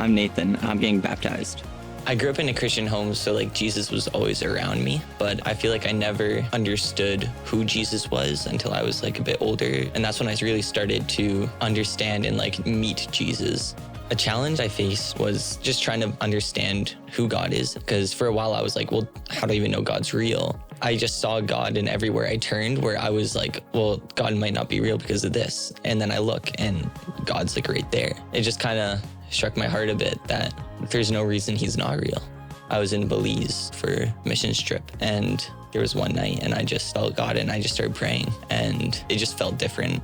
I'm Nathan. I'm getting baptized. I grew up in a Christian home, so Jesus was always around me, but I feel like I never understood who Jesus was until I was a bit older. And that's when I really started to understand and meet Jesus. A challenge I faced was just trying to understand who God is, because for a while I was well, how do I even know God's real? I just saw God in everywhere I turned, where I was well, God might not be real because of this. And then I look and God's right there. It just kind of struck my heart a bit that there's no reason he's not real. I was in Belize for a missions trip, and there was one night and I just felt God and I just started praying, and it just felt different.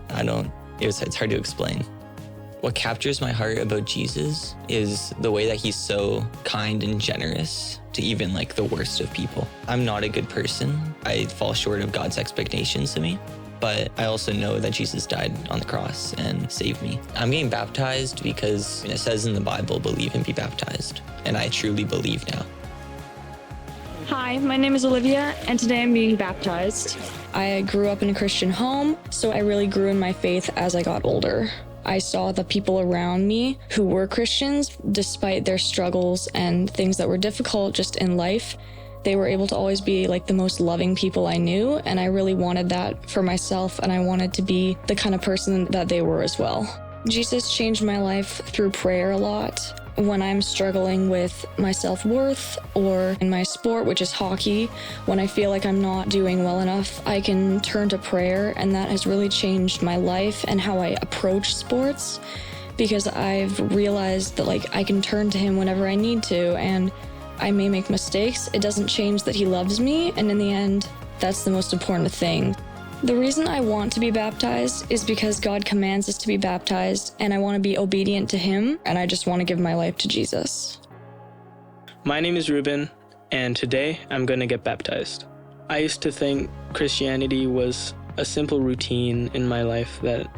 It's hard to explain. What captures my heart about Jesus is the way that he's so kind and generous to even the worst of people. I'm not a good person. I fall short of God's expectations of me. But I also know that Jesus died on the cross and saved me. I'm getting baptized because it says in the Bible, believe and be baptized. And I truly believe now. Hi, my name is Olivia, and today I'm being baptized. I grew up in a Christian home, so I really grew in my faith as I got older. I saw the people around me who were Christians, despite their struggles and things that were difficult just in life. They were able to always be the most loving people I knew, and I really wanted that for myself, and I wanted to be the kind of person that they were as well. Jesus changed my life through prayer a lot. When I'm struggling with my self-worth, or in my sport, which is hockey, when I feel like I'm not doing well enough, I can turn to prayer, and that has really changed my life and how I approach sports, because I've realized that I can turn to him whenever I need to, and I may make mistakes. It doesn't change that he loves me, and in the end, that's the most important thing. The reason I want to be baptized is because God commands us to be baptized, and I want to be obedient to him, and I just want to give my life to Jesus. My name is Ruben, and today I'm going to get baptized. I used to think Christianity was a simple routine in my life, that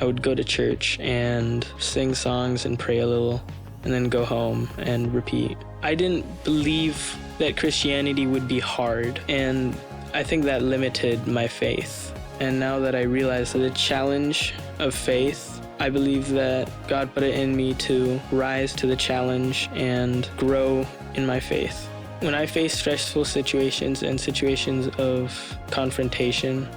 I would go to church and sing songs and pray a little, and then go home and repeat. I didn't believe that Christianity would be hard, and I think that limited my faith. And now that I realize the challenge of faith, I believe that God put it in me to rise to the challenge and grow in my faith. When I face stressful situations and situations of confrontation,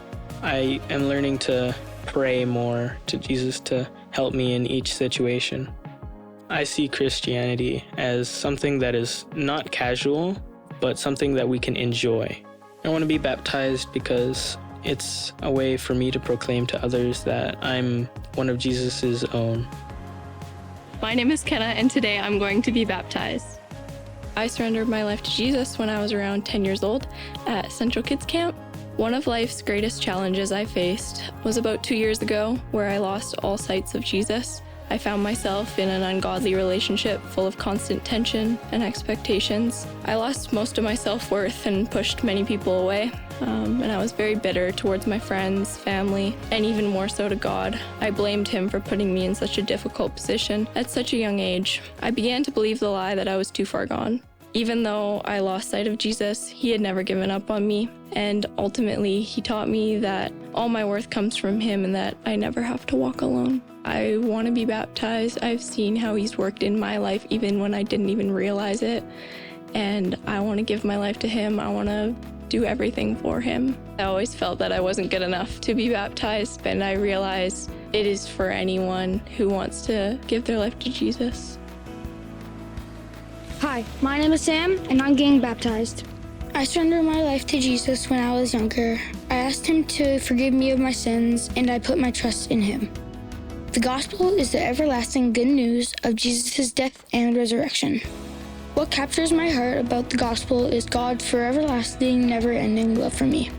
I am learning to pray more to Jesus to help me in each situation. I see Christianity as something that is not casual, but something that we can enjoy. I want to be baptized because it's a way for me to proclaim to others that I'm one of Jesus's own. My name is Kenna, and today I'm going to be baptized. I surrendered my life to Jesus when I was around 10 years old at Central Kids Camp. One of life's greatest challenges I faced was about 2 years ago, where I lost all sight of Jesus. I found myself in an ungodly relationship full of constant tension and expectations. I lost most of my self-worth and pushed many people away. And I was very bitter towards my friends, family, and even more so to God. I blamed him for putting me in such a difficult position at such a young age. I began to believe the lie that I was too far gone. Even though I lost sight of Jesus, he had never given up on me. And ultimately, he taught me that all my worth comes from him and that I never have to walk alone. I want to be baptized. I've seen how he's worked in my life even when I didn't even realize it. And I want to give my life to him. I want to do everything for him. I always felt that I wasn't good enough to be baptized, and I realized it is for anyone who wants to give their life to Jesus. Hi, my name is Sam, and I'm getting baptized. I surrendered my life to Jesus when I was younger. I asked him to forgive me of my sins, and I put my trust in him. The gospel is the everlasting good news of Jesus' death and resurrection. What captures my heart about the gospel is God's forever lasting, never-ending love for me.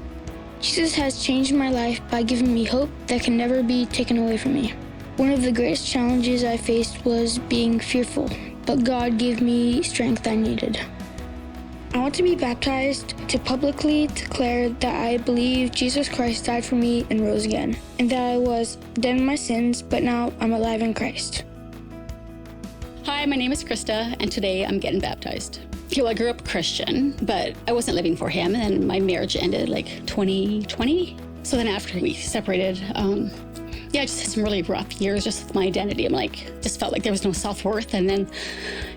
Jesus has changed my life by giving me hope that can never be taken away from me. One of the greatest challenges I faced was being fearful, but God gave me strength I needed. I want to be baptized to publicly declare that I believe Jesus Christ died for me and rose again, and that I was dead in my sins, but now I'm alive in Christ. Hi, my name is Krista, and today I'm getting baptized. I grew up Christian, but I wasn't living for him, and my marriage ended 2020. So then after we separated, Yeah, I just had some really rough years just with my identity. I'm like, just felt like there was no self-worth, and then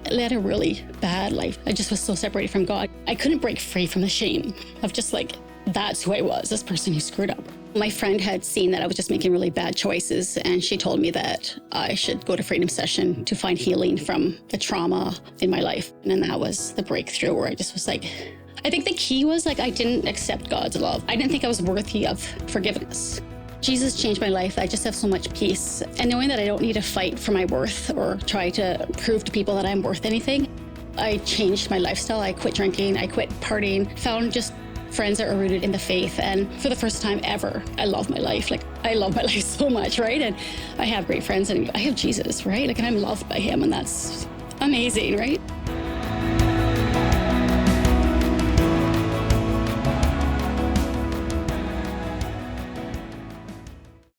I led a really bad life. I just was so separated from God. I couldn't break free from the shame of just like, that's who I was, this person who screwed up. My friend had seen that I was just making really bad choices, and she told me that I should go to Freedom Session to find healing from the trauma in my life. And then that was the breakthrough where I just was like, I think the key was like, I didn't accept God's love. I didn't think I was worthy of forgiveness. Jesus changed my life. I just have so much peace. And knowing that I don't need to fight for my worth or try to prove to people that I'm worth anything, I changed my lifestyle. I quit drinking, I quit partying, found just friends that are rooted in the faith. And for the first time ever, I love my life. Like, I love my life so much, right? And I have great friends, and I have Jesus, right? Like, and I'm loved by him, and that's amazing, right?